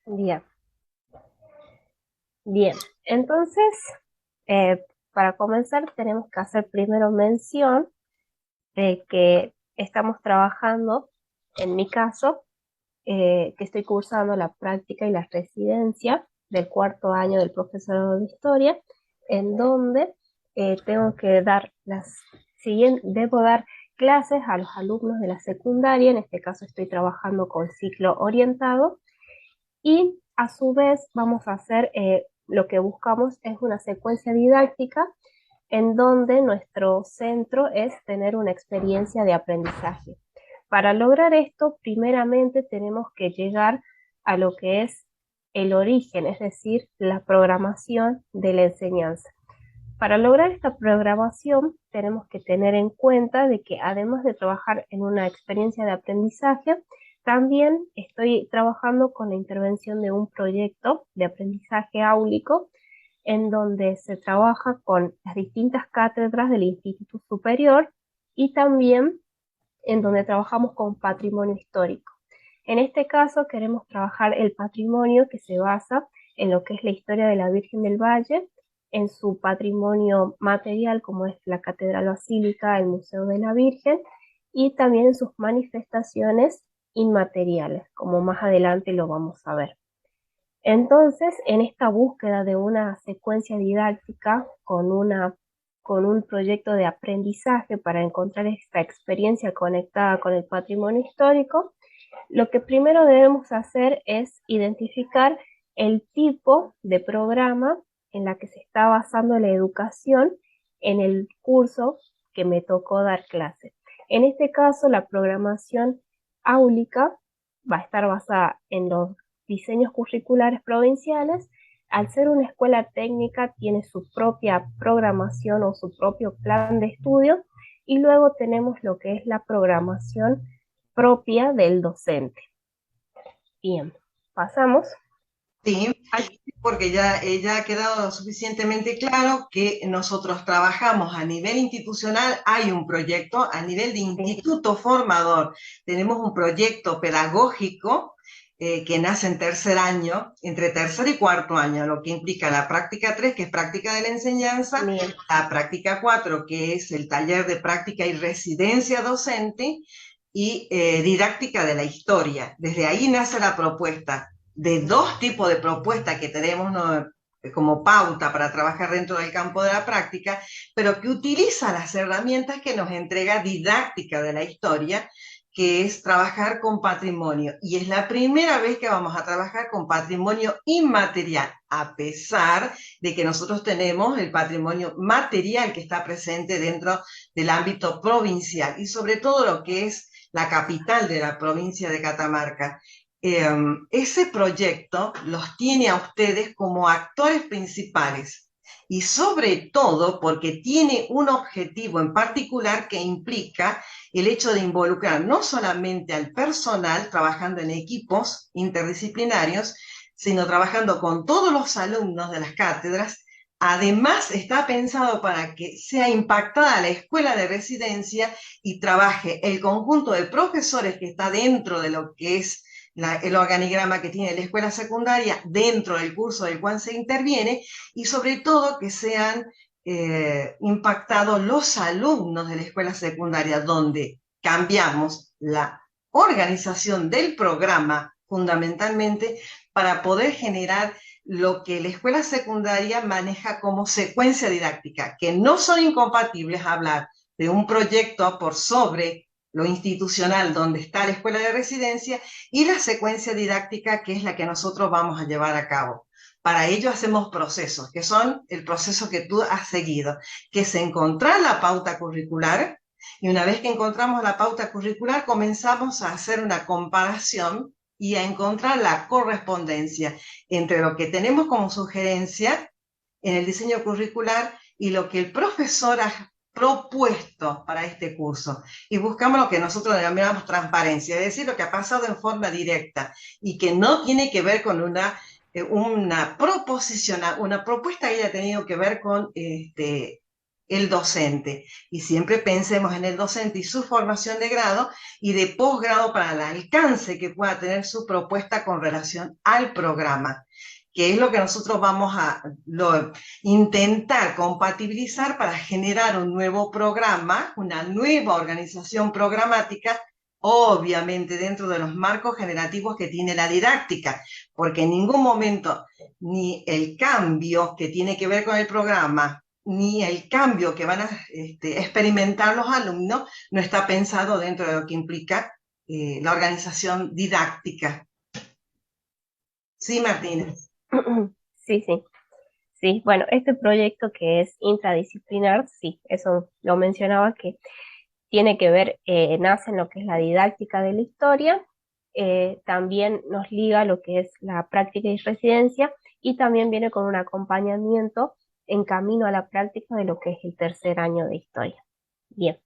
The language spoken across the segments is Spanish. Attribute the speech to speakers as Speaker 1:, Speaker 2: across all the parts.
Speaker 1: Bien, bien. Entonces, para comenzar, tenemos que hacer primero mención de que estamos trabajando, en mi caso, que estoy cursando la práctica y la residencia del cuarto año del profesorado de historia, en donde tengo que dar debo dar clases a los alumnos de la secundaria. En este caso estoy trabajando con ciclo orientado y a su vez vamos a hacer, lo que buscamos es una secuencia didáctica en donde nuestro centro es tener una experiencia de aprendizaje. Para lograr esto, primeramente tenemos que llegar a lo que es el origen, es decir, la programación de la enseñanza. Para lograr esta programación, tenemos que tener en cuenta de que además de trabajar en una experiencia de aprendizaje, también estoy trabajando con la intervención de un proyecto de aprendizaje áulico en donde se trabaja con las distintas cátedras del Instituto Superior y también en donde trabajamos con patrimonio histórico. En este caso queremos trabajar el patrimonio que se basa en lo que es la historia de la Virgen del Valle, en su patrimonio material como es la Catedral Basílica, el Museo de la Virgen, y también en sus manifestaciones inmateriales, como más adelante lo vamos a ver. Entonces, en esta búsqueda de una secuencia didáctica con un proyecto de aprendizaje para encontrar esta experiencia conectada con el patrimonio histórico, lo que primero debemos hacer es identificar el tipo de programa en la que se está basando la educación en el curso que me tocó dar clase. En este caso, la programación áulica va a estar basada en los diseños curriculares provinciales. Al ser una escuela técnica, tiene su propia programación o su propio plan de estudio, y luego tenemos lo que es la programación propia del docente. Bien, pasamos.
Speaker 2: Sí, porque ya ha quedado suficientemente claro que nosotros trabajamos a nivel institucional, hay un proyecto a nivel de
Speaker 1: Sí,
Speaker 2: instituto formador, tenemos un proyecto pedagógico que nace en tercer año, entre tercer y cuarto año, lo que implica la práctica 3, que es práctica de la enseñanza,
Speaker 1: bien,
Speaker 2: la práctica 4, que es el taller de práctica y residencia docente, y didáctica de la historia. Desde ahí nace la propuesta de dos tipos de propuestas que tenemos, ¿no?, como pauta para trabajar dentro del campo de la práctica, pero que utiliza las herramientas que nos entrega didáctica de la historia, que es trabajar con patrimonio. Y es la primera vez que vamos a trabajar con patrimonio inmaterial, a pesar de que nosotros tenemos el patrimonio material que está presente dentro del ámbito provincial y sobre todo lo que es la capital de la provincia de Catamarca. Ese proyecto los tiene a ustedes como actores principales y sobre todo porque tiene un objetivo en particular que implica el hecho de involucrar no solamente al personal trabajando en equipos interdisciplinarios, sino trabajando con todos los alumnos de las cátedras. Además, está pensado para que sea impactada la escuela de residencia y trabaje el conjunto de profesores que está dentro de lo que es el organigrama que tiene la escuela secundaria dentro del curso del cual se interviene, y sobre todo que sean impactados los alumnos de la escuela secundaria, donde cambiamos la organización del programa fundamentalmente para poder generar lo que la escuela secundaria maneja como secuencia didáctica, que no son incompatibles hablar de un proyecto por sobre lo institucional donde está la escuela de residencia y la secuencia didáctica que es la que nosotros vamos a llevar a cabo. Para ello hacemos procesos, que son el proceso que tú has seguido, que es encontrar la pauta curricular, y una vez que encontramos la pauta curricular comenzamos a hacer una comparación y a encontrar la correspondencia entre lo que tenemos como sugerencia en el diseño curricular y lo que el profesor ha propuesto para este curso. Y buscamos lo que nosotros denominamos transparencia, es decir, lo que ha pasado en forma directa y que no tiene que ver con una proposición, una propuesta que haya tenido que ver con el docente. Y siempre pensemos en el docente y su formación de grado y de posgrado para el alcance que pueda tener su propuesta con relación al programa, que es lo que nosotros vamos a intentar compatibilizar para generar un nuevo programa, una nueva organización programática, obviamente dentro de los marcos generativos que tiene la didáctica, porque en ningún momento ni el cambio que tiene que ver con el programa, ni el cambio que van a experimentar los alumnos, no está pensado dentro de lo que implica la organización didáctica. Sí, Martínez.
Speaker 1: Sí, sí, sí. Bueno, este proyecto que es intradisciplinar, sí, eso lo mencionaba que tiene que ver, nace en lo que es la didáctica de la historia, también nos liga a lo que es la práctica y residencia, y también viene con un acompañamiento en camino a la práctica de lo que es el tercer año de historia. Bien,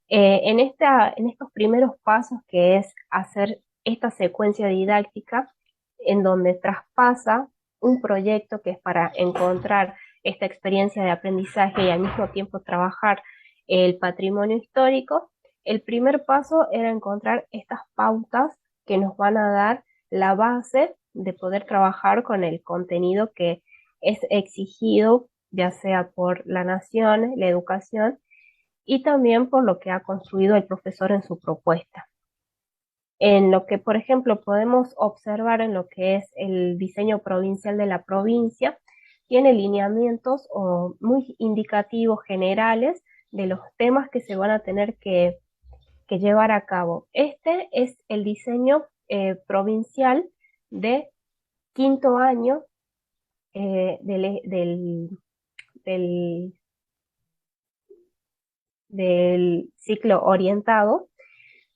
Speaker 1: en estos primeros pasos que es hacer esta secuencia didáctica en donde traspasa un proyecto que es para encontrar esta experiencia de aprendizaje y al mismo tiempo trabajar el patrimonio histórico, el primer paso era encontrar estas pautas que nos van a dar la base de poder trabajar con el contenido que es exigido, ya sea por la nación, la educación, y también por lo que ha construido el profesor en su propuesta. En lo que, por ejemplo, podemos observar en lo que es el diseño provincial de la provincia, tiene lineamientos muy indicativos generales de los temas que se van a tener que llevar a cabo. Este es el diseño provincial de quinto año del del ciclo orientado,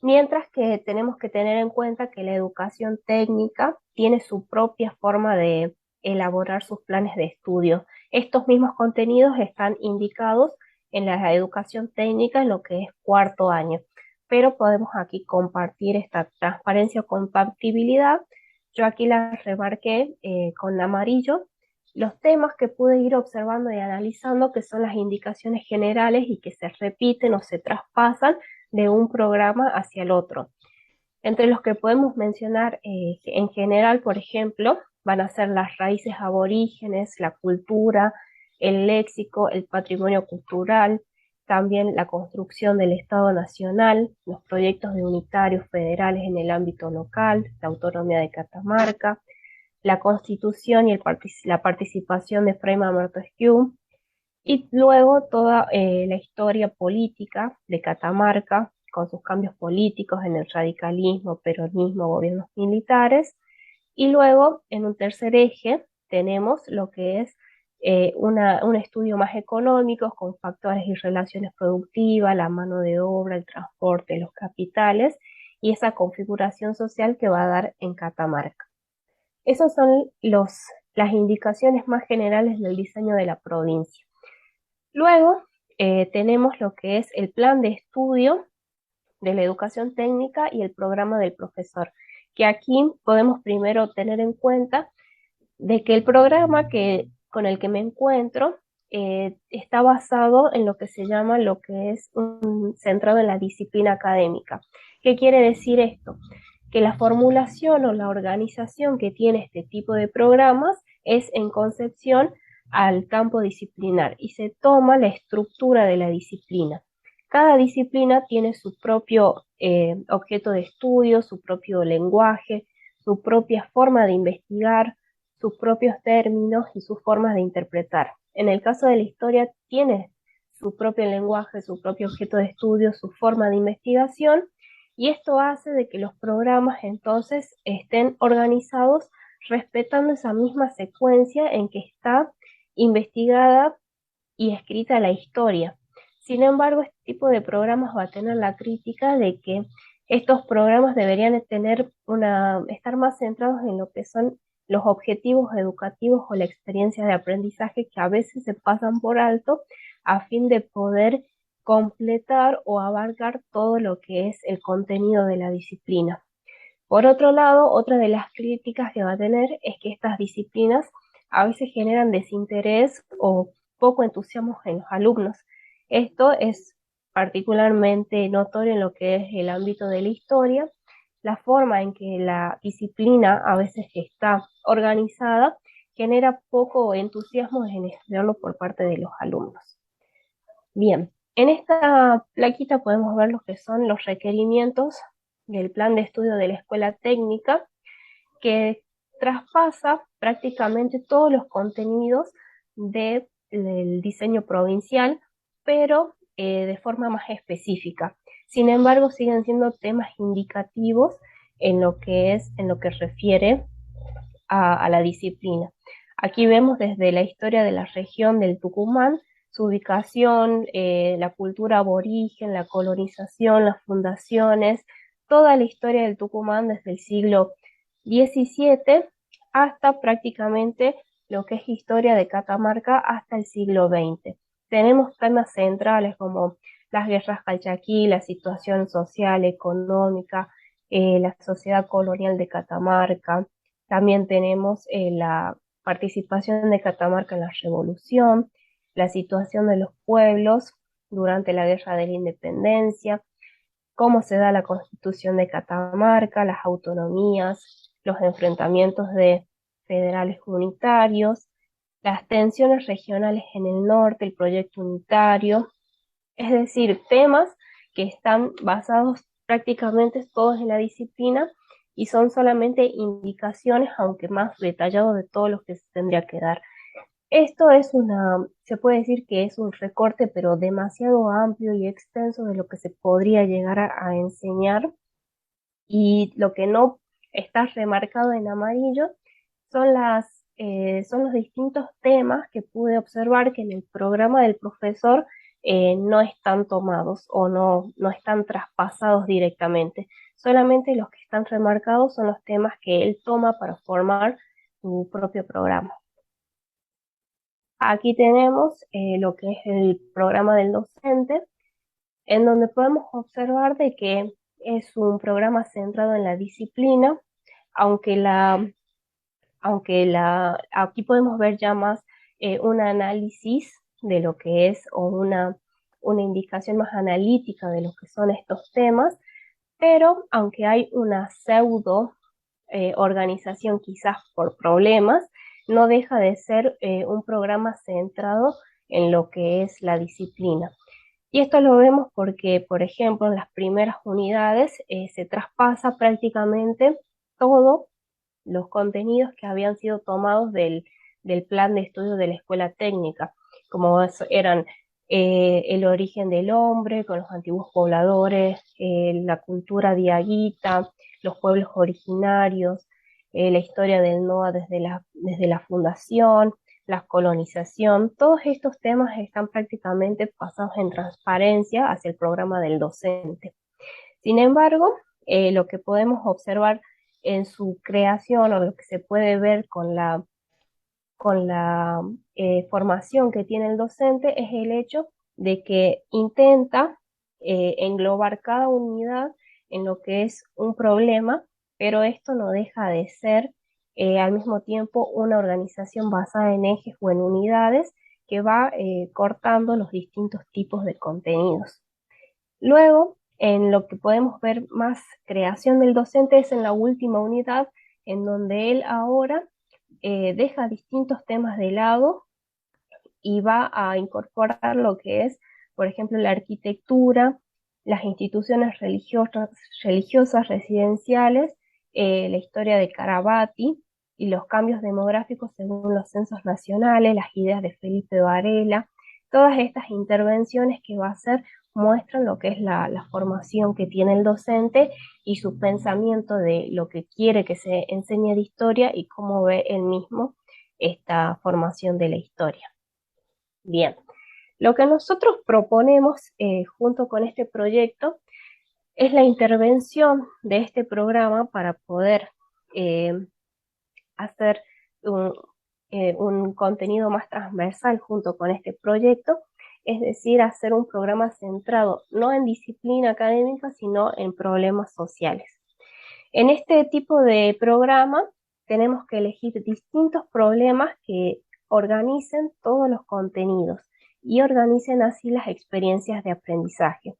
Speaker 1: mientras que tenemos que tener en cuenta que la educación técnica tiene su propia forma de elaborar sus planes de estudio. Estos mismos contenidos están indicados en la educación técnica en lo que es cuarto año, pero podemos aquí compartir esta transparencia o compatibilidad. Yo aquí la remarqué con amarillo los temas que pude ir observando y analizando, que son las indicaciones generales y que se repiten o se traspasan de un programa hacia el otro. Entre los que podemos mencionar en general, por ejemplo, van a ser las raíces aborígenes, la cultura, el léxico, el patrimonio cultural, también la construcción del Estado Nacional, los proyectos de unitarios federales en el ámbito local, la autonomía de Catamarca, la Constitución y la participación de Fray Montesquieu, y luego toda la historia política de Catamarca, con sus cambios políticos en el radicalismo, peronismo, gobiernos militares. Y luego, en un tercer eje, tenemos lo que es un estudio más económico, con factores y relaciones productivas, la mano de obra, el transporte, los capitales, y esa configuración social que va a dar en Catamarca. Esas son las indicaciones más generales del diseño de la provincia. Luego tenemos lo que es el plan de estudio de la educación técnica y el programa del profesor, que aquí podemos primero tener en cuenta de que el programa con el que me encuentro está basado en lo que se llama lo que es centrado en la disciplina académica. ¿Qué quiere decir esto? Que la formulación o la organización que tiene este tipo de programas es en concepción al campo disciplinar y se toma la estructura de la disciplina. Cada disciplina tiene su propio objeto de estudio, su propio lenguaje, su propia forma de investigar, sus propios términos y sus formas de interpretar. En el caso de la historia tiene su propio lenguaje, su propio objeto de estudio, su forma de investigación, y esto hace de que los programas entonces estén organizados respetando esa misma secuencia en que está investigada y escrita la historia. Sin embargo, este tipo de programas va a tener la crítica de que estos programas deberían estar más centrados en lo que son los objetivos educativos o la experiencia de aprendizaje, que a veces se pasan por alto a fin de poder completar o abarcar todo lo que es el contenido de la disciplina. Por otro lado, otra de las críticas que va a tener es que estas disciplinas a veces generan desinterés o poco entusiasmo en los alumnos, Esto es particularmente notorio en lo que es el ámbito de la historia, la forma en que la disciplina a veces que está organizada genera poco entusiasmo en estudiarlo por parte de los alumnos. Bien, en esta plaquita podemos ver lo que son los requerimientos del plan de estudio de la escuela técnica, que traspasa prácticamente todos los contenidos del diseño provincial, pero de forma más específica. Sin embargo, siguen siendo temas indicativos en lo que refiere a la disciplina. Aquí vemos desde la historia de la región del Tucumán, su ubicación, la cultura aborigen, la colonización, las fundaciones, toda la historia del Tucumán desde el siglo XVII hasta prácticamente lo que es historia de Catamarca hasta el siglo XX. Tenemos temas centrales como las guerras calchaquí, la situación social, económica, la sociedad colonial de Catamarca. También tenemos la participación de Catamarca en la revolución, la situación de los pueblos durante la guerra de la independencia, cómo se da la constitución de Catamarca, las autonomías, los enfrentamientos de federales unitarios, las tensiones regionales en el norte, el proyecto unitario, es decir, temas que están basados prácticamente todos en la disciplina y son solamente indicaciones, aunque más detallados de todo lo que se tendría que dar. Esto es se puede decir que es un recorte, pero demasiado amplio y extenso de lo que se podría llegar a enseñar, y lo que no está remarcado en amarillo son son los distintos temas que pude observar que en el programa del profesor no están tomados o no están traspasados directamente. Solamente los que están remarcados son los temas que él toma para formar su propio programa. Aquí tenemos lo que es el programa del docente, en donde podemos observar de que es un programa centrado en la disciplina, aunque aquí podemos ver ya más un análisis de lo que es o una indicación más analítica de lo que son estos temas, pero aunque hay una pseudo organización quizás por problemas, no deja de ser un programa centrado en lo que es la disciplina. Y esto lo vemos porque, por ejemplo, en las primeras unidades se traspasa prácticamente todos los contenidos que habían sido tomados del plan de estudio de la escuela técnica, como eran el origen del hombre con los antiguos pobladores, la cultura diaguita, los pueblos originarios, la historia del NOA desde la fundación, la colonización. Todos estos temas están prácticamente pasados en transparencia hacia el programa del docente. Sin embargo, lo que podemos observar en su creación o lo que se puede ver con la formación que tiene el docente es el hecho de que intenta englobar cada unidad en lo que es un problema, pero esto no deja de ser al mismo tiempo una organización basada en ejes o en unidades que va cortando los distintos tipos de contenidos. Luego, en lo que podemos ver más creación del docente es en la última unidad, en donde él ahora deja distintos temas de lado y va a incorporar lo que es, por ejemplo, la arquitectura, las instituciones religiosas residenciales, la historia de Carabati y los cambios demográficos según los censos nacionales, las ideas de Felipe Varela. Todas estas intervenciones que va a hacer muestran lo que es la formación que tiene el docente y su pensamiento de lo que quiere que se enseñe de historia y cómo ve él mismo esta formación de la historia. Bien, lo que nosotros proponemos junto con este proyecto es la intervención de este programa para poder eh, hacer un contenido más transversal junto con este proyecto, es decir, hacer un programa centrado no en disciplina académica, sino en problemas sociales. En este tipo de programa tenemos que elegir distintos problemas que organicen todos los contenidos y organicen así las experiencias de aprendizaje.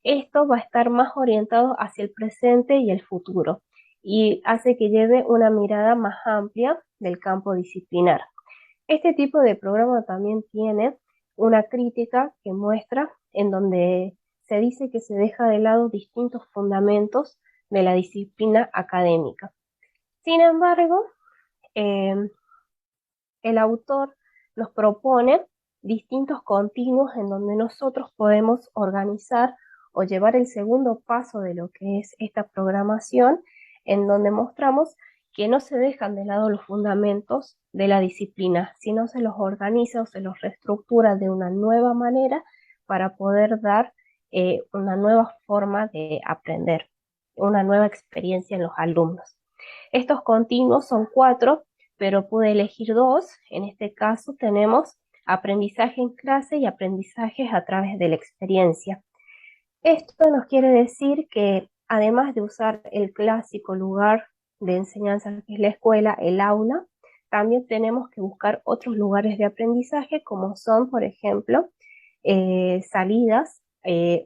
Speaker 1: Esto va a estar más orientado hacia el presente y el futuro y hace que lleve una mirada más amplia del campo disciplinar. Este tipo de programa también tiene una crítica que muestra en donde se dice que se deja de lado distintos fundamentos de la disciplina académica. Sin embargo, eh, el autor nos propone distintos continuos en donde nosotros podemos organizar o llevar el segundo paso de lo que es esta programación, en donde mostramos que no se dejan de lado los fundamentos de la disciplina, sino se los organiza o se los reestructura de una nueva manera para poder dar una nueva forma de aprender, una nueva experiencia en los alumnos. Estos continuos son 4, pero pude elegir 2. En este caso tenemos aprendizaje en clase y aprendizajes a través de la experiencia. Esto nos quiere decir que además de usar el clásico lugar de enseñanza que es la escuela, el aula, también tenemos que buscar otros lugares de aprendizaje como son, por ejemplo, salidas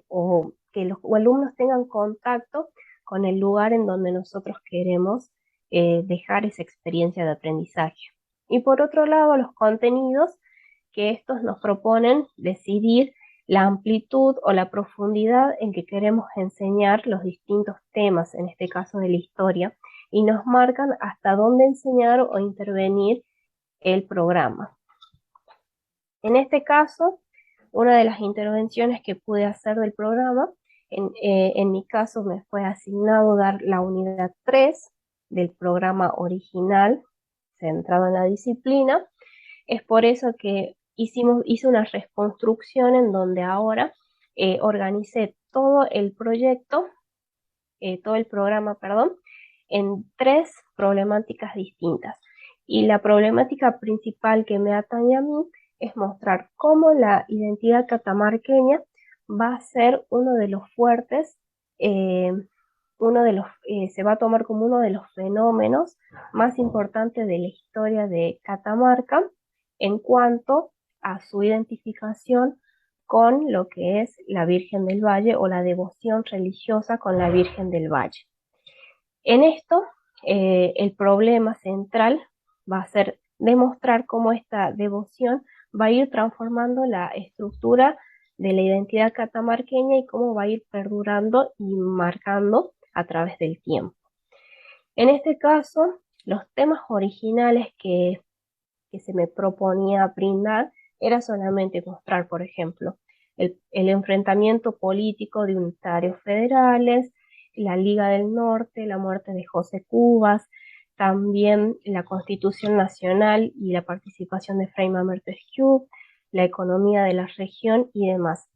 Speaker 1: o que los alumnos tengan contacto con el lugar en donde nosotros queremos dejar esa experiencia de aprendizaje. Y por otro lado, los contenidos que estos nos proponen decidir la amplitud o la profundidad en que queremos enseñar los distintos temas, en este caso de la historia, y nos marcan hasta dónde enseñar o intervenir el programa. En este caso, una de las intervenciones que pude hacer del programa, en mi caso me fue asignado dar la unidad 3 del programa original centrado en la disciplina. Es por eso que hice una reconstrucción en donde ahora organicé todo el proyecto, todo el programa, perdón, en 3 problemáticas distintas. Y la problemática principal que me atañe a mí es mostrar cómo la identidad catamarqueña va a ser uno de los fuertes, se va a tomar como uno de los fenómenos más importantes de la historia de Catamarca en cuanto a su identificación con lo que es la Virgen del Valle o la devoción religiosa con la Virgen del Valle. En esto, el problema central va a ser demostrar cómo esta devoción va a ir transformando la estructura de la identidad catamarqueña y cómo va a ir perdurando y marcando a través del tiempo. En este caso, los temas originales que se me proponía brindar era solamente mostrar, por ejemplo, el enfrentamiento político de unitarios federales, la Liga del Norte, la muerte de José Cubas, también la Constitución Nacional y la participación de Fray Mamerto, la economía de la región y demás.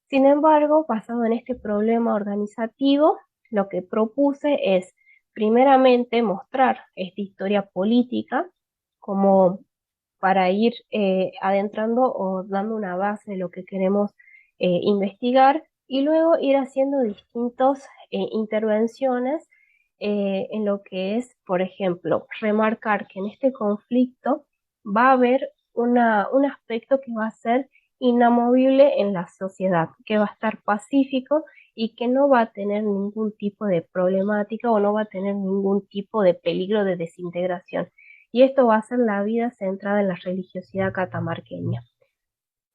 Speaker 1: Sin embargo, basado en este problema organizativo, lo que propuse es, primeramente, mostrar esta historia política como para ir adentrando o dando una base de lo que queremos investigar y luego ir haciendo distintas intervenciones en lo que es, por ejemplo, remarcar que en este conflicto va a haber un aspecto que va a ser inamovible en la sociedad, que va a estar pacífico y que no va a tener ningún tipo de problemática o no va a tener ningún tipo de peligro de desintegración. Y esto va a ser la vida centrada en la religiosidad catamarqueña.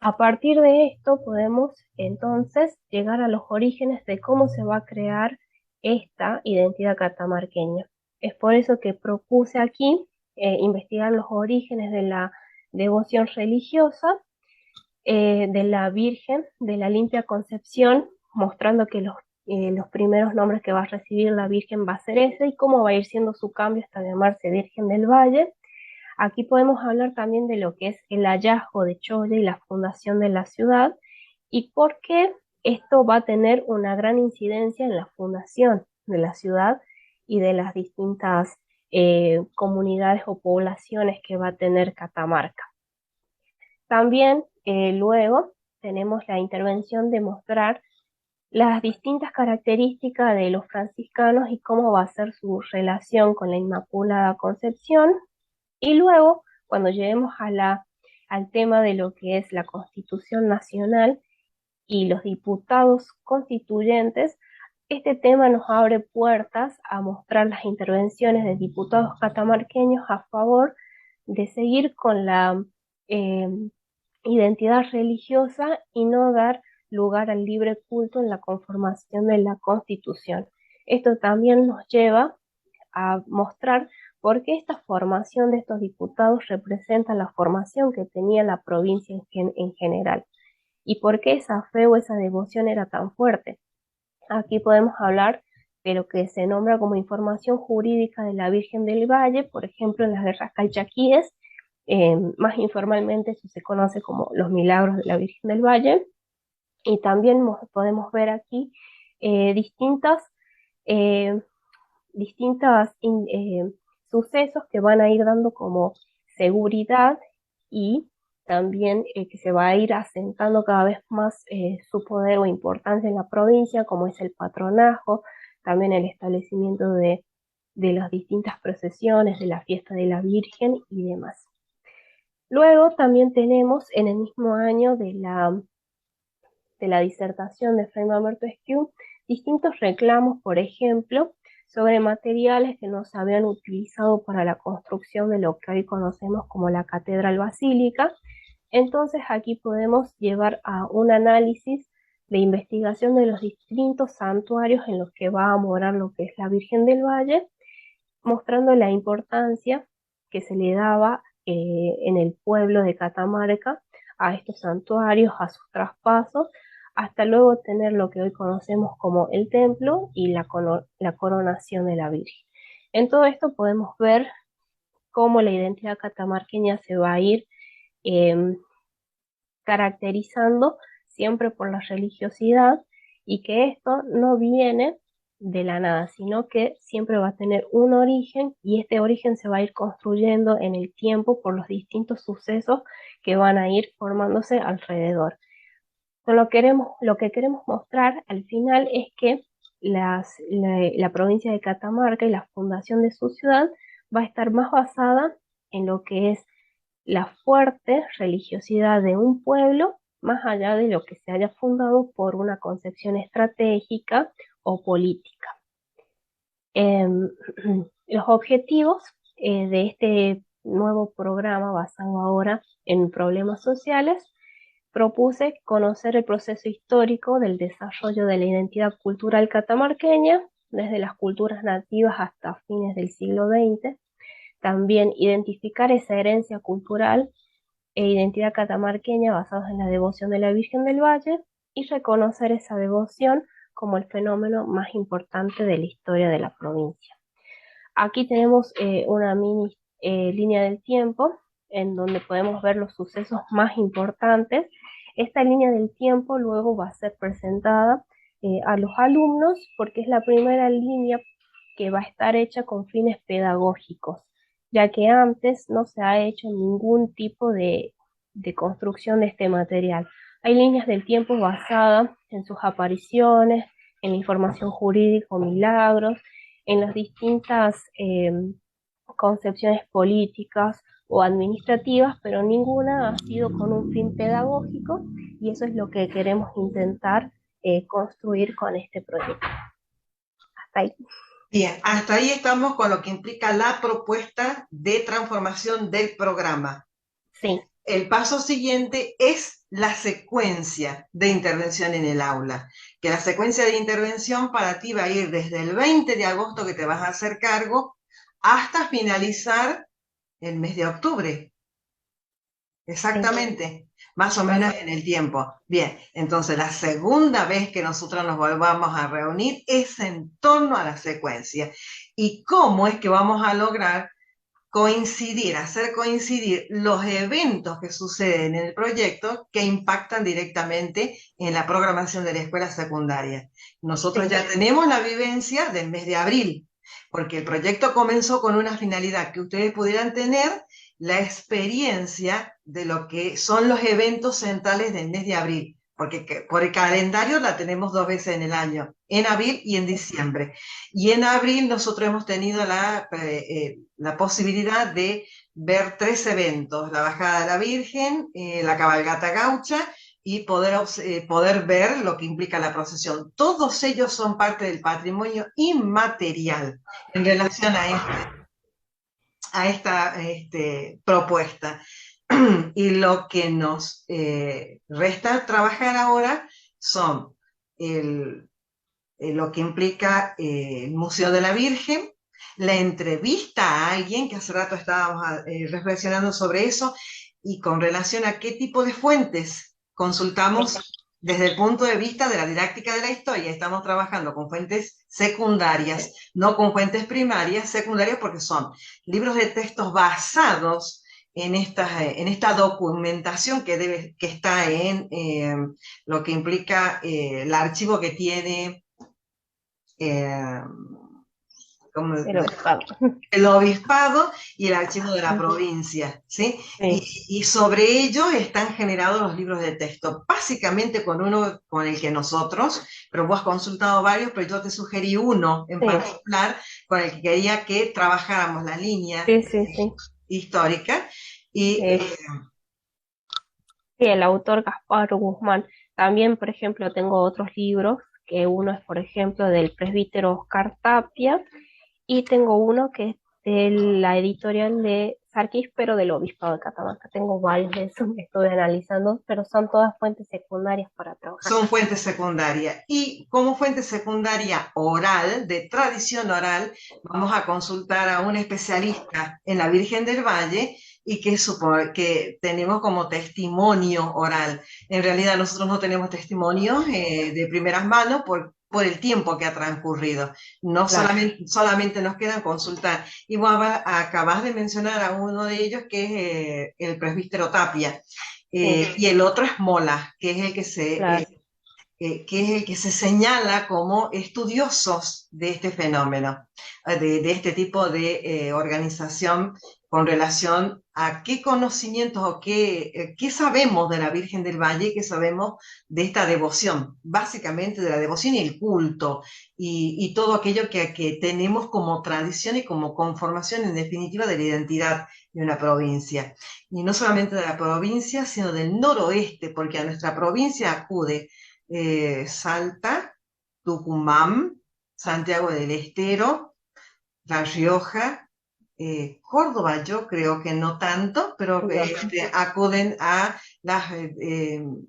Speaker 1: A partir de esto podemos entonces llegar a los orígenes de cómo se va a crear esta identidad catamarqueña. Es por eso que propuse aquí investigar los orígenes de la devoción religiosa de la Virgen de la Limpia Concepción, mostrando que los primeros nombres que va a recibir la Virgen va a ser ese y cómo va a ir siendo su cambio hasta llamarse Virgen del Valle. Aquí podemos hablar también de lo que es el hallazgo de Choya y la fundación de la ciudad y por qué esto va a tener una gran incidencia en la fundación de la ciudad y de las distintas comunidades o poblaciones que va a tener Catamarca. También luego tenemos la intervención de mostrar las distintas características de los franciscanos y cómo va a ser su relación con la Inmaculada Concepción. Y luego, cuando lleguemos a la al tema de lo que es la Constitución Nacional y los diputados constituyentes, este tema nos abre puertas a mostrar las intervenciones de diputados catamarqueños a favor de seguir con la eh, identidad religiosa y no dar lugar al libre culto en la conformación de la Constitución. Esto también nos lleva a mostrar por qué esta formación de estos diputados representa la formación que tenía la provincia en general y por qué esa fe o esa devoción era tan fuerte. Aquí podemos hablar de lo que se nombra como información jurídica de la Virgen del Valle, por ejemplo, en las guerras calchaquíes, más informalmente eso se conoce como los milagros de la Virgen del Valle, y también podemos ver aquí distintas, eh, sucesos que van a ir dando como seguridad y también que se va a ir asentando cada vez más su poder o importancia en la provincia, como es el patronazgo, también el establecimiento de las distintas procesiones, de la fiesta de la Virgen y demás. Luego también tenemos en el mismo año de la disertación de Fray Mamerto Esquiú distintos reclamos, por ejemplo, sobre materiales que no se habían utilizado para la construcción de lo que hoy conocemos como la Catedral Basílica. Entonces aquí podemos llevar a un análisis de investigación de los distintos santuarios en los que va a morar lo que es la Virgen del Valle, mostrando la importancia que se le daba en el pueblo de Catamarca a estos santuarios, a sus traspasos, hasta luego tener lo que hoy conocemos como el templo y la coronación de la Virgen. En todo esto podemos ver cómo la identidad catamarqueña se va a ir eh, caracterizando siempre por la religiosidad y que esto no viene de la nada, sino que siempre va a tener un origen y este origen se va a ir construyendo en el tiempo por los distintos sucesos que van a ir formándose alrededor. Lo que queremos mostrar al final es que la provincia de Catamarca y la fundación de su ciudad va a estar más basada en lo que es la fuerte religiosidad de un pueblo, más allá de lo que se haya fundado por una concepción estratégica o política. Los objetivos de este nuevo programa basado ahora en problemas sociales, propuse conocer el proceso histórico del desarrollo de la identidad cultural catamarqueña, desde las culturas nativas hasta fines del siglo XX, también identificar esa herencia cultural e identidad catamarqueña basados en la devoción de la Virgen del Valle y reconocer esa devoción como el fenómeno más importante de la historia de la provincia. Aquí tenemos una mini línea del tiempo en donde podemos ver los sucesos más importantes. Esta línea del tiempo luego va a ser presentada a los alumnos porque es la primera línea que va a estar hecha con fines pedagógicos, ya que antes no se ha hecho ningún tipo de construcción de este material. Hay líneas del tiempo basadas en sus apariciones, en la información jurídica o milagros, en las distintas concepciones políticas o administrativas, pero ninguna ha sido con un fin pedagógico y eso es lo que queremos intentar construir con este proyecto. Hasta ahí.
Speaker 2: Bien, hasta ahí estamos con lo que implica la propuesta de transformación del programa.
Speaker 1: Sí.
Speaker 2: El paso siguiente es la secuencia de intervención en el aula, que la secuencia de intervención para ti va a ir desde el 20 de agosto que te vas a hacer cargo hasta finalizar el mes de octubre. Exactamente, más o menos en el tiempo. Bien, entonces la segunda vez que nosotros nos volvamos a reunir es en torno a la secuencia. ¿Y cómo es que vamos a lograr coincidir, hacer coincidir los eventos que suceden en el proyecto que impactan directamente en la programación de la escuela secundaria? Nosotros ya tenemos la vivencia del mes de abril, porque el proyecto comenzó con una finalidad que ustedes pudieran tener la experiencia de lo que son los eventos centrales del mes de abril, porque por el calendario la tenemos 2 veces en el año, en abril y en diciembre. Y en abril nosotros hemos tenido la posibilidad de ver 3 eventos: la bajada de la Virgen, la cabalgata gaucha y poder ver lo que implica la procesión. Todos ellos son parte del patrimonio inmaterial en relación a esta propuesta. Y lo que nos resta trabajar ahora son lo que implica el Museo de la Virgen, la entrevista a alguien, que hace rato estábamos reflexionando sobre eso, y con relación a qué tipo de fuentes consultamos desde el punto de vista de la didáctica de la historia. Estamos trabajando con fuentes secundarias, no con fuentes primarias. Secundarias porque son libros de textos basados en esta documentación que está en lo que implica el archivo que tiene eh,
Speaker 1: El obispado.
Speaker 2: el obispado y el archivo de la provincia, ¿sí?
Speaker 1: Sí,
Speaker 2: Y sobre ello están generados los libros de texto, básicamente con uno con el que nosotros, pero vos has consultado varios, pero yo te sugerí uno en
Speaker 1: sí,
Speaker 2: particular con el que quería que trabajáramos la línea
Speaker 1: sí, sí, sí.
Speaker 2: histórica. Y
Speaker 1: Sí, el autor Gaspar Guzmán. También, por ejemplo, tengo otros libros, que uno es, por ejemplo, del presbítero Oscar Tapia, y tengo uno que es de la editorial de Sarquís, pero del Obispado de Catamarca. Tengo varios de esos que estuve analizando, pero son todas fuentes secundarias para trabajar.
Speaker 2: son fuentes secundarias. Y como fuente secundaria oral, de tradición oral, vamos a consultar a un especialista en la Virgen del Valle y que tenemos como testimonio oral. En realidad nosotros no tenemos testimonios de primeras manos por el tiempo que ha transcurrido. No
Speaker 1: Claro,
Speaker 2: solamente nos queda consultar. Y vos acabas de mencionar a uno de ellos, que es el presbítero Tapia.
Speaker 1: sí,
Speaker 2: Y el otro es Mola, que es
Speaker 1: claro.
Speaker 2: el que se señala como estudiosos de este fenómeno, de este tipo de organización con relación a qué conocimientos o qué sabemos de la Virgen del Valle, qué sabemos de esta devoción, básicamente de la devoción y el culto, y todo aquello que tenemos como tradición y como conformación en definitiva de la identidad de una provincia. Y no solamente de la provincia, sino del noroeste, porque a nuestra provincia acude Salta, Tucumán, Santiago del Estero, La Rioja, Córdoba. Yo creo que no tanto, pero
Speaker 1: No,
Speaker 2: acuden a las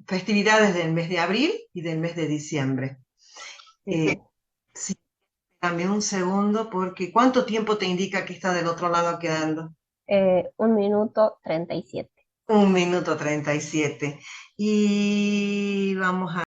Speaker 2: festividades del mes de abril y del mes de diciembre.
Speaker 1: sí,
Speaker 2: Eh,
Speaker 1: sí.
Speaker 2: sí, dame un segundo, porque ¿cuánto tiempo te indica que está del otro lado quedando?
Speaker 1: 1 minuto 37.
Speaker 2: 1 minuto 37. Y vamos a